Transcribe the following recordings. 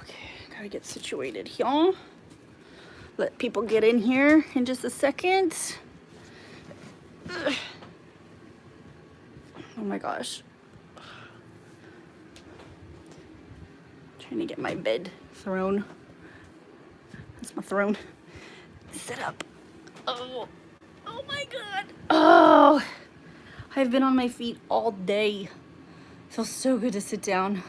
Okay, gotta get situated here. Let people get in here in just a second. Ugh. Oh my gosh. Trying to get my bed throne. That's my throne. Sit up. Oh my god. Oh, I've been on my feet all day. Feels so good to sit down.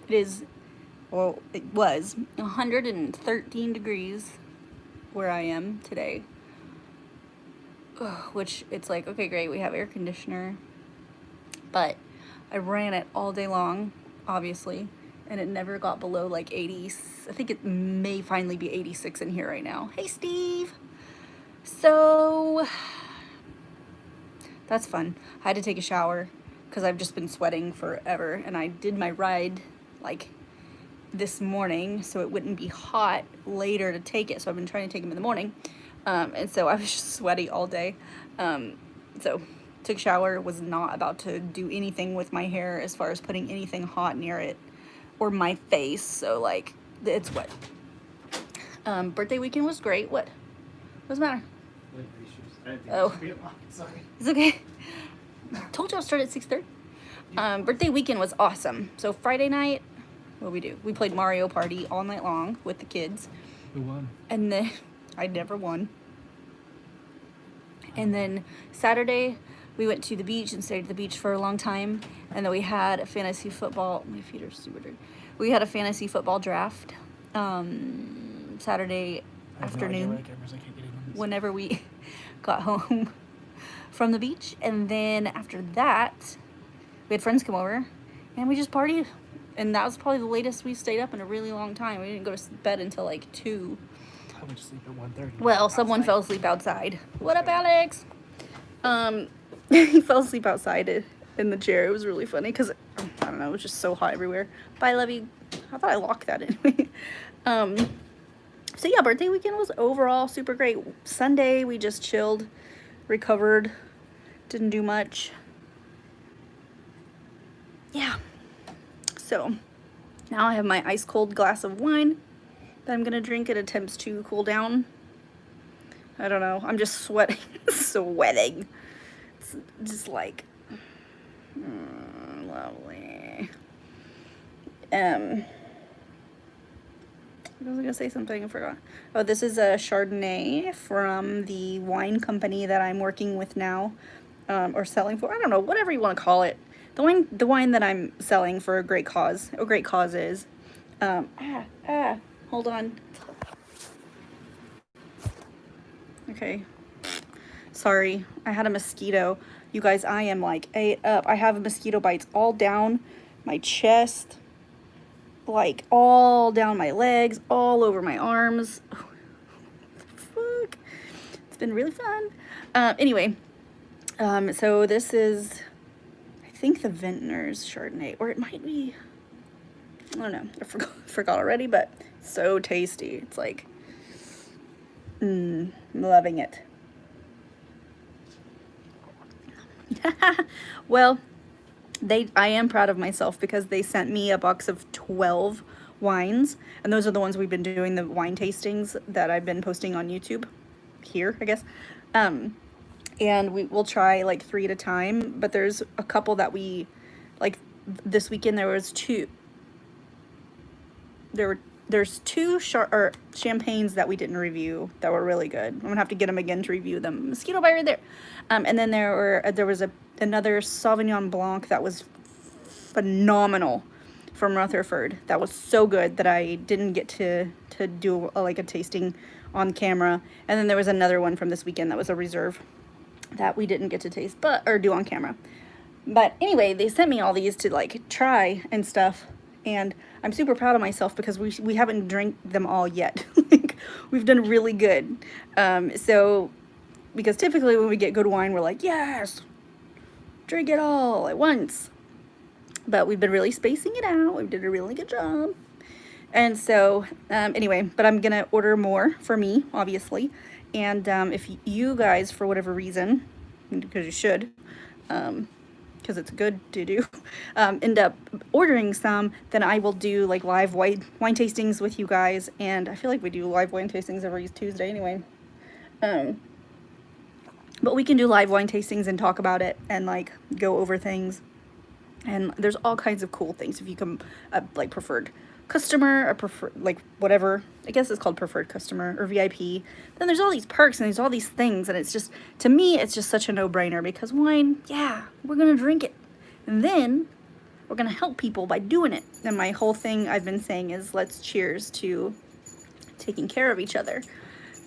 It was 113 degrees where I am today. Which it's like, okay, great, we have air conditioner. But I ran it all day long, obviously, and it never got below like 80. I think it may finally be 86 in here right now. Hey, Steve. So that's fun. I had to take a shower because I've just been sweating forever, and I did my ride like this morning so it wouldn't be hot later to take it. So I've been trying to take them in the morning, and so I was just sweaty all day. So took a shower, was not about to do anything with my hair as far as putting anything hot near it or my face. So like, it's wet. Birthday weekend was great. What's the matter? Oh, it's okay. Told you I'll start at 6:30. Birthday weekend was awesome. So Friday night, what did we do? We played Mario Party all night long with the kids. Who won? And then I never won. And then Saturday, we went to the beach and stayed at the beach for a long time. And then we had a fantasy football. My feet are super dirty. We had a fantasy football draft Saturday afternoon. Whenever we got home from the beach. And then after that, we had friends come over and we just partied. And that was probably the latest we stayed up in a really long time. We didn't go to bed until like 2. I went to sleep at 1:30. Well, someone fell asleep outside. What up, Alex? He fell asleep outside in the chair. It was really funny because, I don't know, it was just so hot everywhere. Bye, Lovey. I thought I locked that anyway. So yeah, birthday weekend was overall super great. Sunday, we just chilled, recovered, didn't do much. Yeah. So now I have my ice cold glass of wine that I'm gonna drink. It attempts to cool down. I don't know. I'm just sweating. Sweating. It's just like lovely. I was gonna say something, I forgot. Oh, this is a Chardonnay from the wine company that I'm working with now, or selling for. I don't know, whatever you want to call it. The wine that I'm selling for a great cause. A great cause is. Hold on. Okay. Sorry, I had a mosquito. You guys, I am like ate up. I have mosquito bites all down my chest, like all down my legs, all over my arms. Oh, fuck. It's been really fun. Anyway, so this is, I think, the Vintner's Chardonnay, or it might be, I don't know, I forgot already, but so tasty. It's like, I'm loving it. Well, I am proud of myself because they sent me a box of 12 wines, and those are the ones we've been doing, the wine tastings that I've been posting on YouTube here, I guess. And we'll try like 3 at a time, but there's a couple that we, like this weekend there's 2 champagnes that we didn't review that were really good. I'm gonna have to get them again to review them. Mosquito bite right there. And then there was another Sauvignon Blanc that was phenomenal from Rutherford. That was so good that I didn't get to do a tasting on camera. And then there was another one from this weekend that was a reserve that we didn't get to taste or do on camera. But anyway, they sent me all these to like try and stuff. And I'm super proud of myself because we haven't drank them all yet. Like, we've done really good. So, because typically when we get good wine, we're like, yes, drink it all at once. But we've been really spacing it out. We did a really good job. And so, anyway, but I'm going to order more for me, obviously. And if you guys, for whatever reason, because you should, because it's good to do, end up ordering some, then I will do like live wine tastings with you guys. And I feel like we do live wine tastings every Tuesday anyway. But we can do live wine tastings and talk about it and like go over things. And there's all kinds of cool things if you come like preferred customer or prefer like whatever, I guess it's called preferred customer or VIP. Then there's all these perks and there's all these things, and it's just, to me, it's just such a no-brainer because wine, yeah, we're gonna drink it, and then we're gonna help people by doing it. And my whole thing I've been saying is let's cheers to taking care of each other,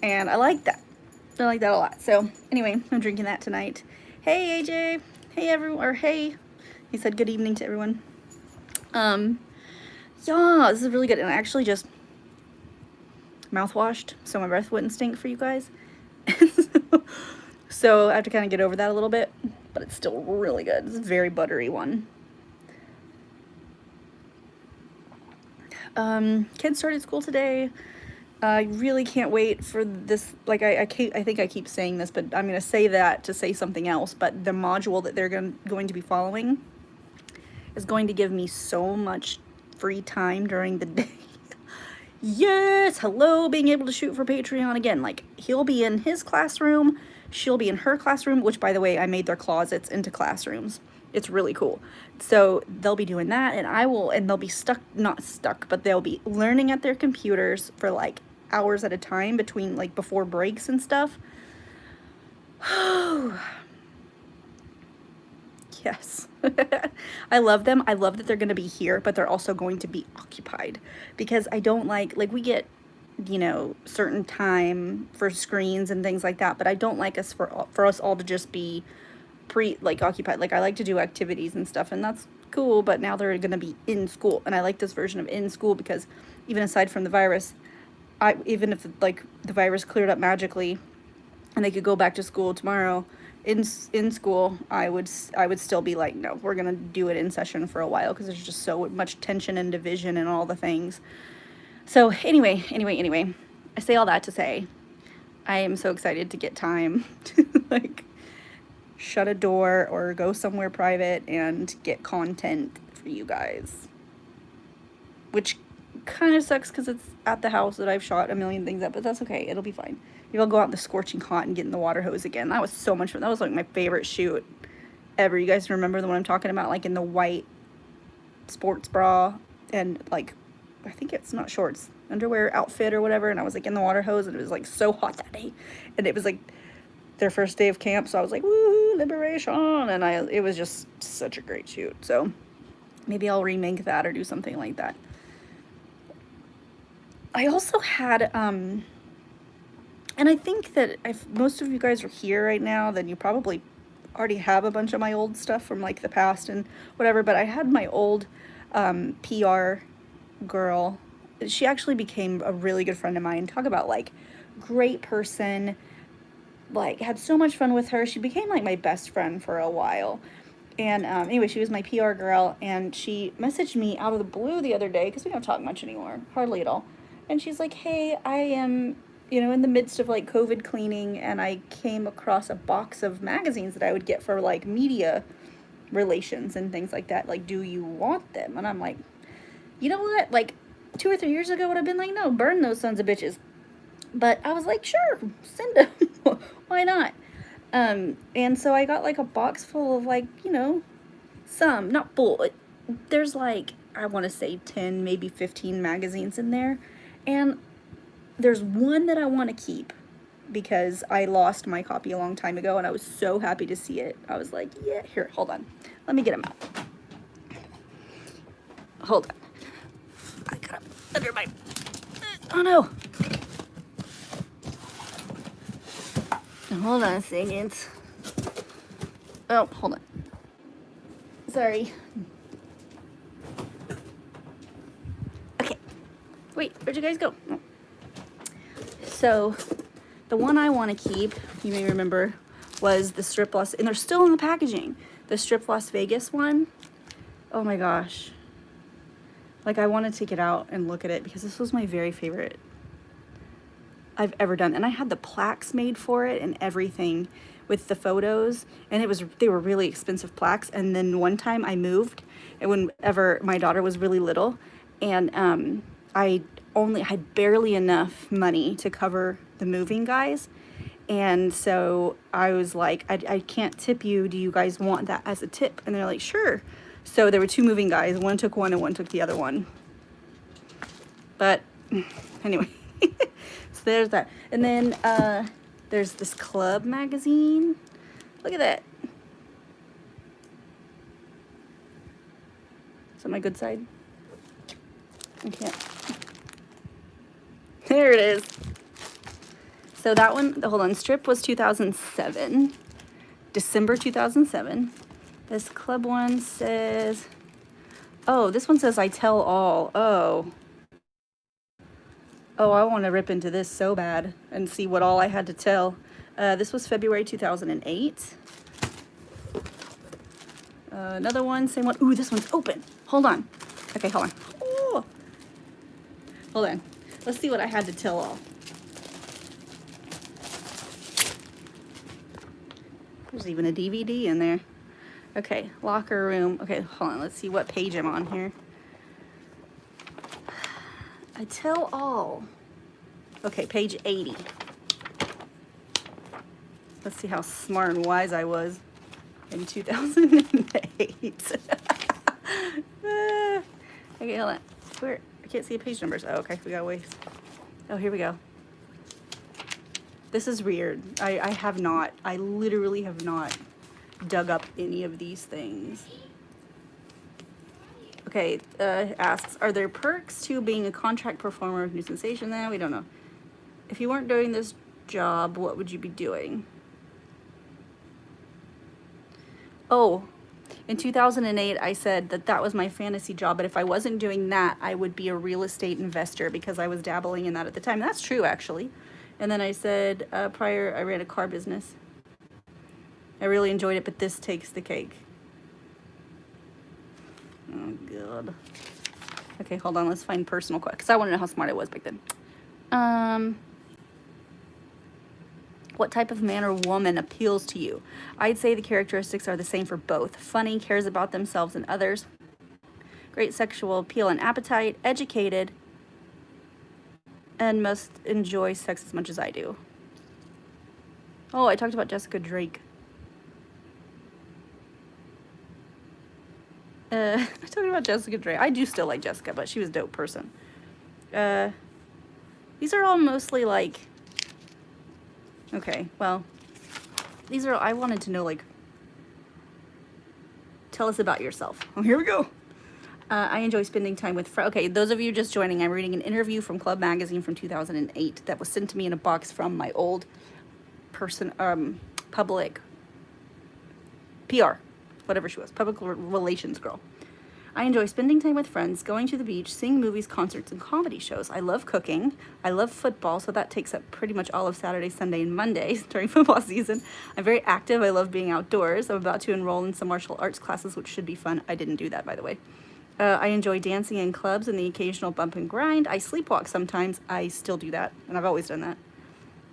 and I like that. I like that a lot. So anyway, I'm drinking that tonight. Hey AJ, hey everyone, or hey, he said good evening to everyone. Yeah, this is really good. And I actually just mouthwashed so my breath wouldn't stink for you guys. So I have to kind of get over that a little bit, but it's still really good. It's a very buttery one. Kids started school today. I really can't wait for this. Like I think I keep saying this, but I'm going to say that to say something else. But the module that they're going to be following is going to give me so much free time during the day. Yes, hello, being able to shoot for Patreon again. Like, he'll be in his classroom, she'll be in her classroom, which, by the way, I made their closets into classrooms. It's really cool. So they'll be doing that, and they'll be not stuck, but they'll be learning at their computers for like hours at a time between like before breaks and stuff. Yes. I love them. I love that they're going to be here, but they're also going to be occupied because I don't like we get, you know, certain time for screens and things like that, but I don't like us for us all to just be occupied. Like, I like to do activities and stuff, and that's cool, but now they're going to be in school, and I like this version of in school because even aside from the virus, even if like the virus cleared up magically and they could go back to school tomorrow, in school, I would still be like, no, we're gonna do it in session for a while because there's just so much tension and division and all the things. So anyway, I say all that to say I am so excited to get time to like shut a door or go somewhere private and get content for you guys, which kind of sucks because it's at the house that I've shot a million things at, but that's okay, it'll be fine. Maybe I'll go out in the scorching hot and get in the water hose again. That was so much fun. That was like my favorite shoot ever. You guys remember the one I'm talking about, like in the white sports bra and like, I think it's not shorts, underwear outfit or whatever, and I was like in the water hose, and it was like so hot that day, and it was like their first day of camp, so I was like, woo, liberation, and it was just such a great shoot. So maybe I'll remake that or do something like that. I also had and I think that if most of you guys are here right now, then you probably already have a bunch of my old stuff from like the past and whatever, but I had my old PR girl. She actually became a really good friend of mine. Talk about like great person, like had so much fun with her. She became like my best friend for a while. And anyway, she was my PR girl, and she messaged me out of the blue the other day because we don't talk much anymore, hardly at all. And she's like, hey, I am, you know, in the midst of like COVID cleaning, and I came across a box of magazines that I would get for like media relations and things like that. Like, do you want them? And I'm like, you know what? Like 2 or 3 years ago, I would have been like, no, burn those sons of bitches. But I was like, sure, send them. Why not? And so I got like a box full of like, you know, some, not full. There's like, I want to say 10, maybe 15 magazines in there. And there's one that I want to keep because I lost my copy a long time ago, and I was so happy to see it. I was like, yeah, here, hold on. Let me get them out. Hold on. I got them under my, oh no. Hold on a second. Oh, hold on. Sorry. Okay. Wait, where'd you guys go? Oh. So, the one I want to keep, you may remember, was the Strip Las, and they're still in the packaging. The Strip Las Vegas one. Oh my gosh. Like, I want to take it out and look at it because this was my very favorite I've ever done. And I had the plaques made for it and everything with the photos, and they were really expensive plaques. And then one time I moved, and whenever my daughter was really little, and I only had barely enough money to cover the moving guys. And so I was like, I can't tip you. Do you guys want that as a tip? And they're like, sure. So there were 2 moving guys. One took one and one took the other one. But anyway, so there's that. And then there's this club magazine. Look at that. Is that my good side? I can't. There it is. So that one, hold on, strip was 2007, December 2007. This club one says, oh, this one says I tell all. Oh, I want to rip into this so bad and see what all I had to tell. This was February 2008. Another one, same one. Ooh, this one's open. Hold on. Okay, hold on. Ooh. Hold on. Let's see what I had to tell all. There's even a DVD in there. Okay, locker room. Okay, hold on. Let's see what page I'm on here. I tell all. Okay, page 80. Let's see how smart and wise I was in 2008. Okay, hold on. Where? I can't see the page numbers. Oh, okay, we got ways. Oh, here we go. This is weird. I literally have not dug up any of these things. Okay, asks, are there perks to being a contract performer of New Sensation? We don't know. If you weren't doing this job, what would you be doing? Oh, in 2008, I said that was my fantasy job, but if I wasn't doing that, I would be a real estate investor because I was dabbling in that at the time. That's true, actually. And then I said, prior, I ran a car business. I really enjoyed it, but this takes the cake. Oh, God. Okay, hold on. Let's find personal quick, because I want to know how smart I was back then. What type of man or woman appeals to you? I'd say the characteristics are the same for both. Funny, cares about themselves and others. Great sexual appeal and appetite. Educated. And must enjoy sex as much as I do. Oh, I talked about Jessica Drake. I talked about Jessica Drake. I do still like Jessica, but she was a dope person. These are all mostly like... Okay, well, these are... I wanted to know, like... Tell us about yourself. Oh, here we go. I enjoy spending time with friends. Okay, those of you just joining, I'm reading an interview from Club Magazine from 2008 that was sent to me in a box from my old public PR, whatever she was, public relations girl. I enjoy spending time with friends, going to the beach, seeing movies, concerts, and comedy shows. I love cooking. I love football, so that takes up pretty much all of Saturday, Sunday, and Mondays during football season. I'm very active. I love being outdoors. I'm about to enroll in some martial arts classes, which should be fun. I didn't do that, by the way. I enjoy dancing in clubs and the occasional bump and grind. I sleepwalk sometimes. I still do that, and I've always done that.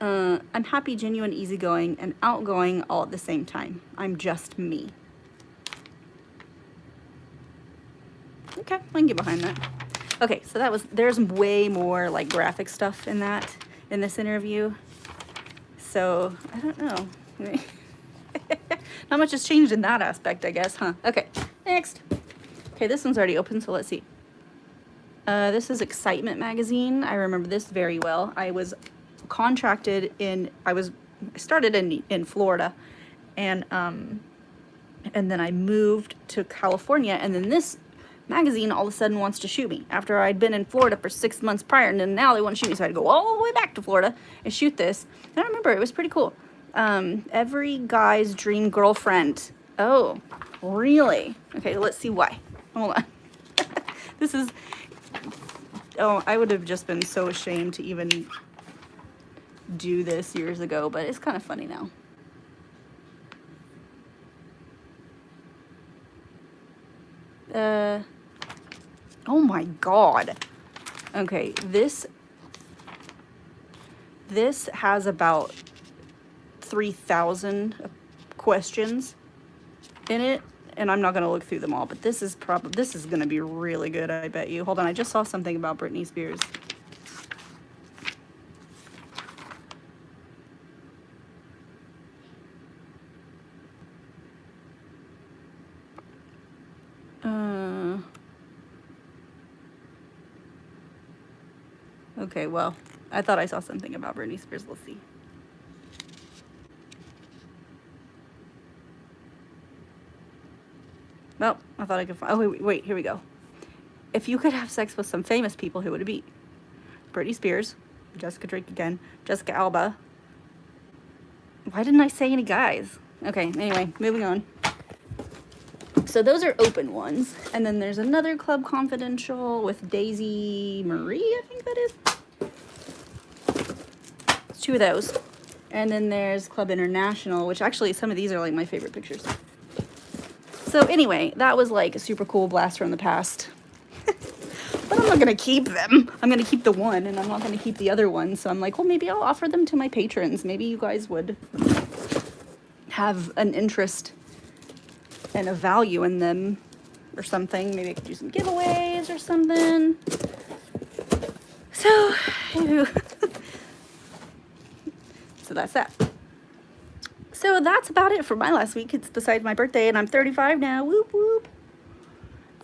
I'm happy, genuine, easygoing, and outgoing all at the same time. I'm just me. Okay, I can get behind that. Okay, so there's way more like graphic stuff in this interview. So, I don't know. Not much has changed in that aspect, I guess, huh? Okay, next. Okay, this one's already open, so let's see. This is Excitement Magazine. I remember this very well. I was contracted I started in Florida, and then I moved to California, and then this magazine all of a sudden wants to shoot me after I'd been in Florida for 6 months prior, and then now they want to shoot me, so I had to go all the way back to Florida and shoot this. And I remember it was pretty cool. Every guy's dream girlfriend. Oh, really? Okay, let's see why. Hold on. This is... Oh, I would have just been so ashamed to even do this years ago, but it's kind of funny now. Oh my God. Okay, this has about 3,000 questions in it, and I'm not gonna look through them all, but this is gonna be really good, I bet you. Hold on, I just saw something about Britney Spears. Okay, well, I thought I saw something about Britney Spears. Let's see. Well, I thought I could find. Oh, wait, here we go. If you could have sex with some famous people, who would it be? Britney Spears, Jessica Drake again, Jessica Alba. Why didn't I say any guys? Okay, anyway, moving on. So those are open ones. And then there's another Club Confidential with Daisy Marie, I think that is. It's 2 of those. And then there's Club International, which actually some of these are like my favorite pictures. So anyway, that was like a super cool blast from the past. But I'm not going to keep them. I'm going to keep the one, and I'm not going to keep the other one. So I'm like, well, maybe I'll offer them to my patrons. Maybe you guys would have an interest and a value in them or something. Maybe I could do some giveaways or something. So, so that's that. So that's about it for my last week. It's besides my birthday, and I'm 35 now. Whoop, whoop.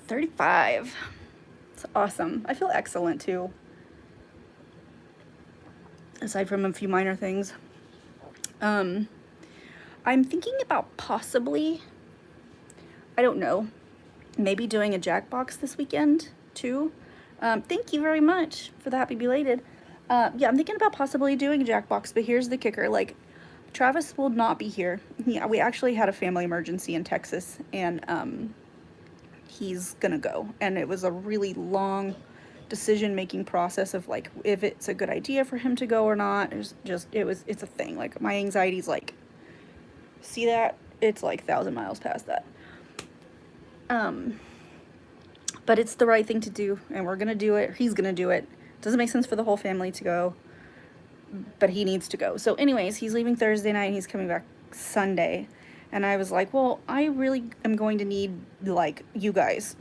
35. It's awesome. I feel excellent, too. Aside from a few minor things. I'm thinking about possibly, I don't know, maybe doing a Jackbox this weekend, too. Thank you very much for the happy belated. Yeah, I'm thinking about possibly doing a Jackbox, but here's the kicker. Like, Travis will not be here. Yeah, we actually had a family emergency in Texas, and he's gonna go. And it was a really long decision-making process of like if it's a good idea for him to go or not. It's a thing. Like, my anxiety's like, see that? It's like 1,000 miles past that. But it's the right thing to do, and we're gonna do it. He's gonna do it. Doesn't make sense for the whole family to go, but he needs to go. So anyways, he's leaving Thursday night and he's coming back Sunday. And I was like, well, I really am going to need, like, you guys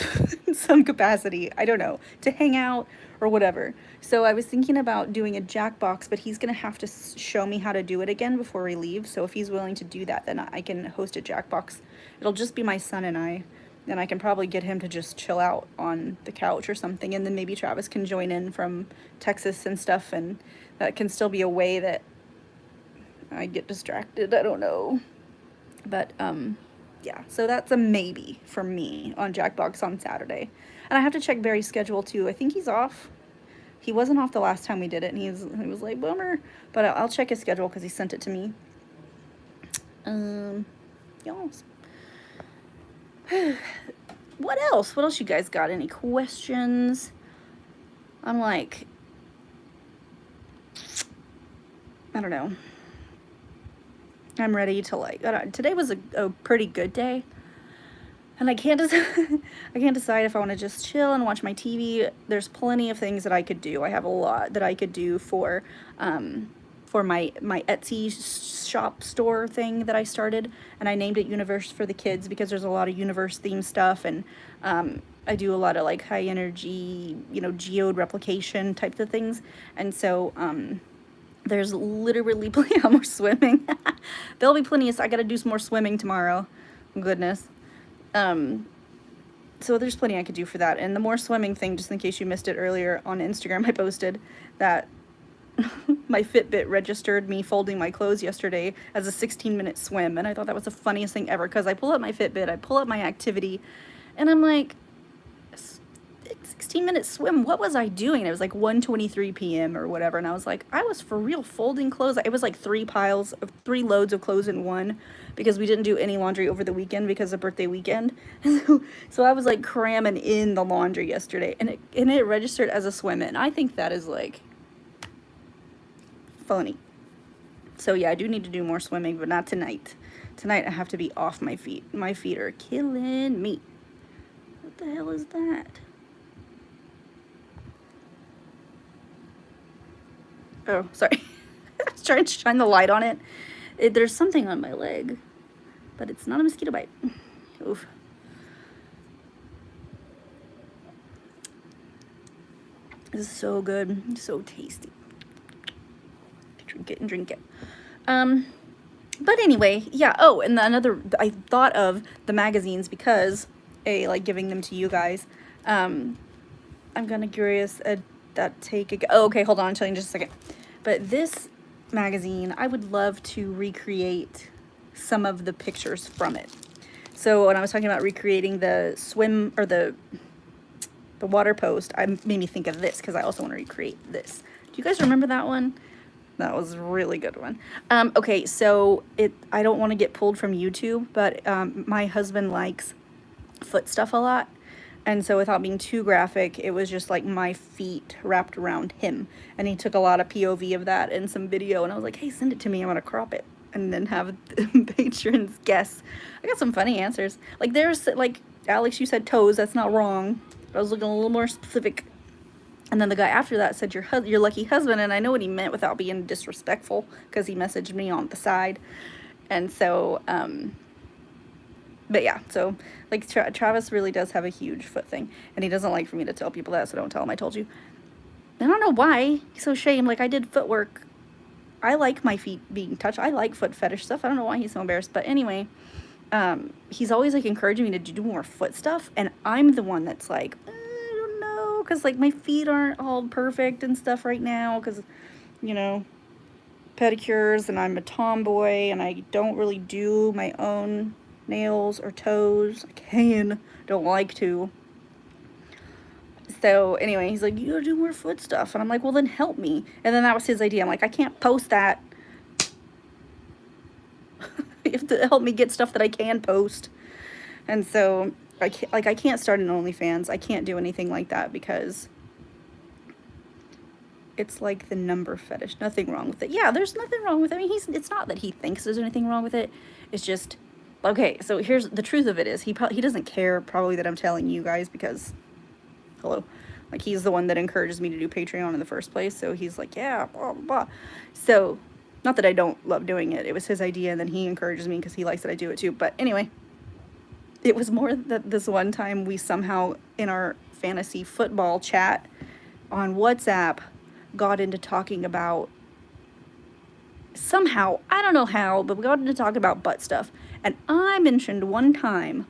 in some capacity, I don't know, to hang out or whatever. So I was thinking about doing a Jackbox, but he's going to have to show me how to do it again before we leave. So if he's willing to do that, then I can host a Jackbox. It'll just be my son and I. Then I can probably get him to just chill out on the couch or something. And then maybe Travis can join in from Texas and stuff. And that can still be a way that I get distracted. I don't know. But, yeah, so that's a maybe for me on Jackbox on Saturday. And I have to check Barry's schedule, too. I think he's off. He wasn't off the last time we did it, and he was like, bummer. But I'll check his schedule because he sent it to me. Yes. What else? What else you guys got? Any questions? I'm like, I don't know. I'm ready to, like, today was a pretty good day, and I can't decide if I want to just chill and watch my TV. There's plenty of things that I could do. I have a lot that I could do for my Etsy shop store thing that I started, and I named it Universe for the Kids because there's a lot of universe themed stuff, and I do a lot of like high energy, geode replication types of things, and so there's literally plenty of more swimming. There'll be plenty of, I gotta do some more swimming tomorrow. Goodness. So there's plenty I could do for that. And the more swimming thing, just in case you missed it earlier on Instagram, I posted that my Fitbit registered me folding my clothes yesterday as a 16-minute swim. And I thought that was the funniest thing ever, because I pull up my Fitbit, I pull up my activity, and I'm like, 16-minute swim, what was I doing? And it was like 1:23 p.m. or whatever, and I was like, I was for real folding clothes. It was like 3 loads of clothes in one, because we didn't do any laundry over the weekend because of birthday weekend. So I was like cramming in the laundry yesterday, and it registered as a swim, and I think that is like funny. So yeah, I do need to do more swimming, but not tonight. Tonight I have to be off my feet. My feet are killing me. What the hell is that? Oh, sorry. I was trying to shine the light on it. There's something on my leg, but it's not a mosquito bite. Oof. This is so good, so tasty. Drink it and drink it. But anyway, yeah. Oh, and I thought of the magazines because like giving them to you guys. I'm kind of curious that take. Oh, okay, hold on, I'll tell you in just a second. But this magazine, I would love to recreate some of the pictures from it. So when I was talking about recreating the swim or the water post, I made me think of this because I also want to recreate this. Do you guys remember that one? That was a really good one. Okay, so I don't want to get pulled from YouTube, but my husband likes foot stuff a lot. And so without being too graphic, it was just like my feet wrapped around him. And he took a lot of POV of that and some video. And I was like, hey, send it to me. I'm going to crop it. And then have patrons guess. I got some funny answers. Like there's, like, Alex, you said toes. That's not wrong. I was looking a little more specific. And then the guy after that said your lucky husband. And I know what he meant without being disrespectful because he messaged me on the side. And so, but yeah, so like Travis really does have a huge foot thing, and he doesn't like for me to tell people that, so don't tell him I told you. I don't know why he's so ashamed. Like, I did footwork. I like my feet being touched. I like foot fetish stuff. I don't know why he's so embarrassed, but anyway, he's always like encouraging me to do more foot stuff, and I'm the one that's like, I don't know, because like my feet aren't all perfect and stuff right now, because, you know, pedicures, and I'm a tomboy, and I don't really do my own nails or toes. I don't like to. So anyway, he's like, you gotta do more foot stuff. And I'm like, well, then help me. And then that was his idea. I'm like, I can't post that. You have to help me get stuff that I can post. And so I can't start an OnlyFans. I can't do anything like that because it's like the number fetish. Nothing wrong with it. Yeah, there's nothing wrong with it. I mean, it's not that he thinks there's anything wrong with it. It's just, okay, so here's the truth of it is he doesn't care probably that I'm telling you guys because, hello, like he's the one that encourages me to do Patreon in the first place. So he's like, yeah, blah, blah, blah. So not that I don't love doing it. It was his idea, and then he encourages me because he likes that I do it too. But anyway, it was more that this one time we somehow in our fantasy football chat on WhatsApp got into talking about somehow, I don't know how, but we got into talking about butt stuff. And I mentioned one time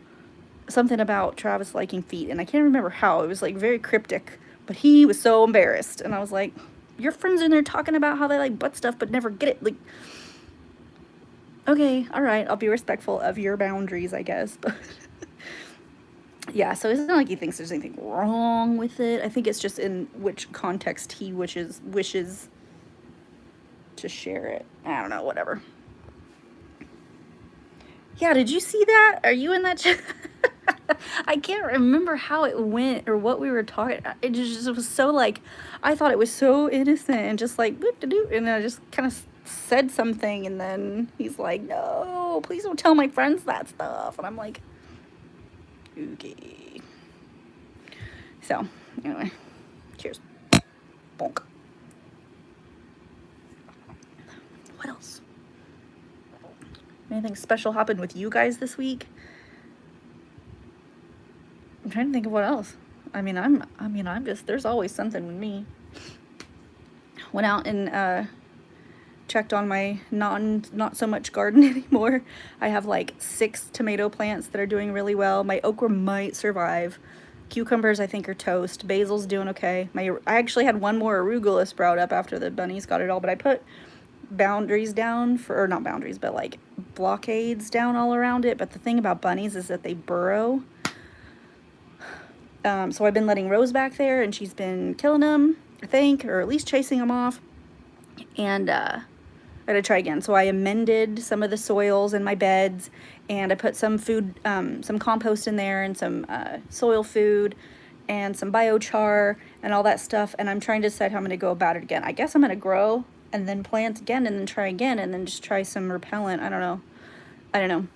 something about Travis liking feet, and I can't remember how. It was like very cryptic, but he was so embarrassed. And I was like, your friends are in there talking about how they like butt stuff but never get it. Like, okay, all right, I'll be respectful of your boundaries, I guess. But yeah, so it's not like he thinks there's anything wrong with it. I think it's just in which context he wishes to share it. I don't know, whatever. Yeah, did you see that? Are you in that chat? I can't remember how it went or what we were talking. It just was so like, I thought it was so innocent and just like, and then I just kind of said something, and then he's like, no, please don't tell my friends that stuff. And I'm like, okay. So, anyway, cheers. Bonk. What else? Anything special happened with you guys this week? I'm trying to think of what else. I'm just, there's always something with me. Went out and checked on my not so much garden anymore. I have like 6 tomato plants that are doing really well. My okra might survive. Cucumbers I think are toast. Basil's doing okay. I actually had one more arugula sprout up after the bunnies got it all, but I put boundaries down or not boundaries, but like blockades down all around it. But the thing about bunnies is that they burrow. So I've been letting Rose back there, and she's been killing them, I think, or at least chasing them off. And I gotta try again. So I amended some of the soils in my beds, and I put some food, some compost in there, and some soil food, and some biochar, and all that stuff. And I'm trying to decide how I'm gonna go about it again. I guess I'm gonna grow, and then plant again, and then try again, and then just try some repellent. I don't know.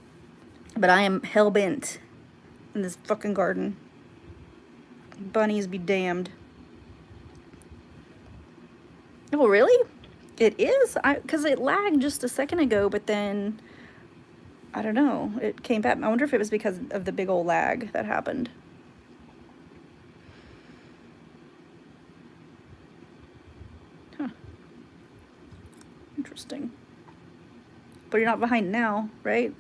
But I am hell-bent in this fucking garden. Bunnies be damned. Oh, really? It is, because it lagged just a second ago, but then, I don't know, it came back. I wonder if it was because of the big old lag that happened. Huh. Interesting. But you're not behind now, right?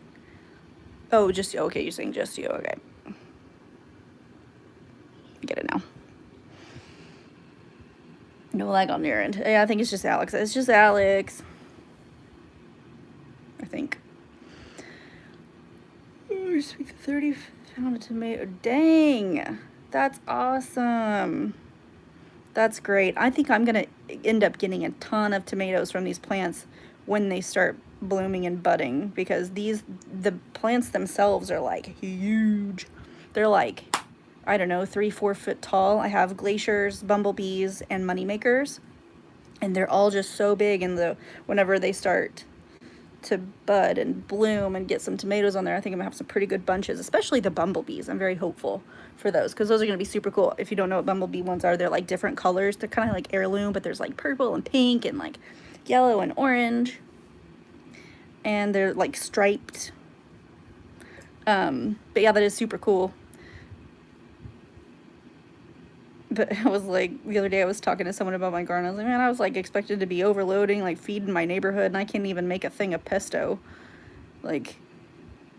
Oh, just, okay, you're saying just you, okay. Get it now. No lag on your end. Yeah, I think it's just Alex. It's just Alex. I think. Oh, 30 pound of tomato. Dang. That's awesome. That's great. I think I'm going to end up getting a ton of tomatoes from these plants when they start blooming and budding, because the plants themselves are like huge. They're like, I don't know, 3-4 foot tall. I have glaciers, bumblebees, and moneymakers, and they're all just so big. And whenever they start to bud and bloom and get some tomatoes on there, I think I'm gonna have some pretty good bunches, especially the bumblebees. I'm very hopeful for those, because those are gonna be super cool. If you don't know what bumblebee ones are, they're like different colors. They're kind of like heirloom, but there's like purple and pink and like yellow and orange, and they're like striped. But yeah, that is super cool. But I was like, the other day I was talking to someone about my garden. I was like, man, I was like expected to be overloading, like feeding my neighborhood, and I can't even make a thing of pesto, like,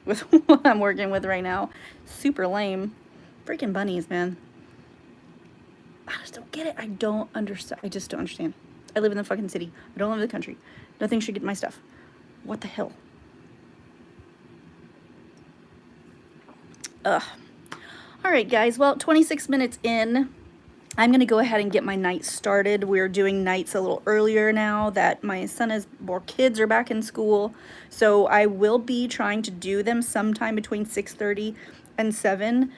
with what I'm working with right now. Super lame. Freaking bunnies, man. I just don't get it. I don't understand. I just don't understand. I live in the fucking city. I don't live in the country. Nothing should get my stuff. What the hell? Ugh. All right, guys. Well, 26 minutes in. I'm going to go ahead and get my night started. We're doing nights a little earlier now that my son is, more kids are back in school. So I will be trying to do them sometime between 6:30 and 7.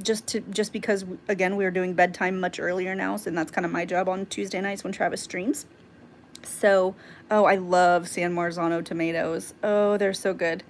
Just because, again, we're doing bedtime much earlier now. So that's kind of my job on Tuesday nights when Travis streams. So, oh, I love San Marzano tomatoes. Oh, they're so good.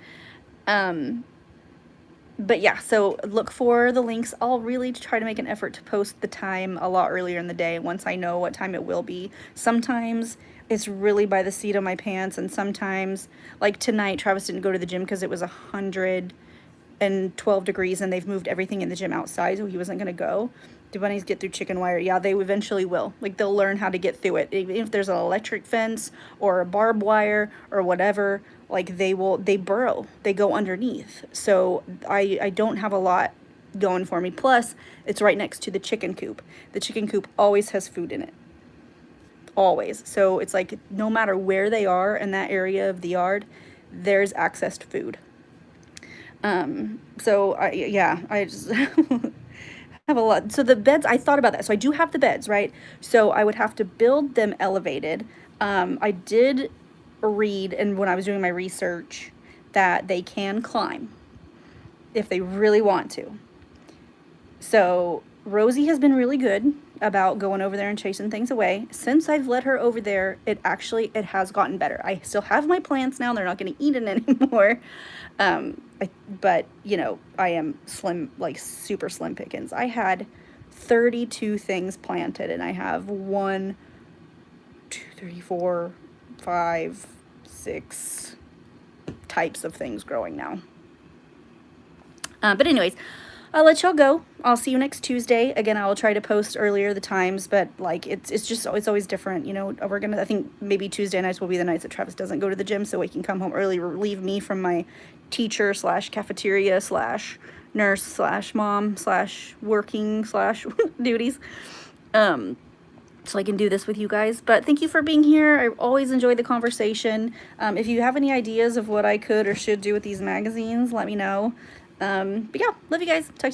But yeah, so look for the links. I'll really try to make an effort to post the time a lot earlier in the day once I know what time it will be. Sometimes it's really by the seat of my pants, and sometimes, like tonight, Travis didn't go to the gym because it was 112 degrees and they've moved everything in the gym outside, so he wasn't going to go. Do bunnies get through chicken wire? Yeah, they eventually will. Like, they'll learn how to get through it. Even if there's an electric fence or a barbed wire or whatever, like, they burrow. They go underneath. So I don't have a lot going for me. Plus, it's right next to the chicken coop. The chicken coop always has food in it. Always. So it's like, no matter where they are in that area of the yard, there's access to food. So I just have a lot. So the beds, I thought about that. So I do have the beds, right? So I would have to build them elevated. I did read, and when I was doing my research, that they can climb if they really want to. So Rosie has been really good about going over there and chasing things away. Since I've let her over there, it has gotten better. I still have my plants now. They're not going to eat it anymore. But, you know, I am slim, like super slim pickings. I had 32 things planted, and I have 1, 2, 3, 4, 5, 6 types of things growing now. But anyways, I'll let y'all go. I'll see you next Tuesday. Again, I will try to post earlier the times, but like it's always different. You know, I think maybe Tuesday nights will be the nights that Travis doesn't go to the gym, so he can come home early, relieve me from my teacher / cafeteria / nurse / mom / working / duties. So I can do this with you guys. But thank you for being here. I always enjoy the conversation. If you have any ideas of what I could or should do with these magazines, let me know. But yeah, love you guys. Talk to you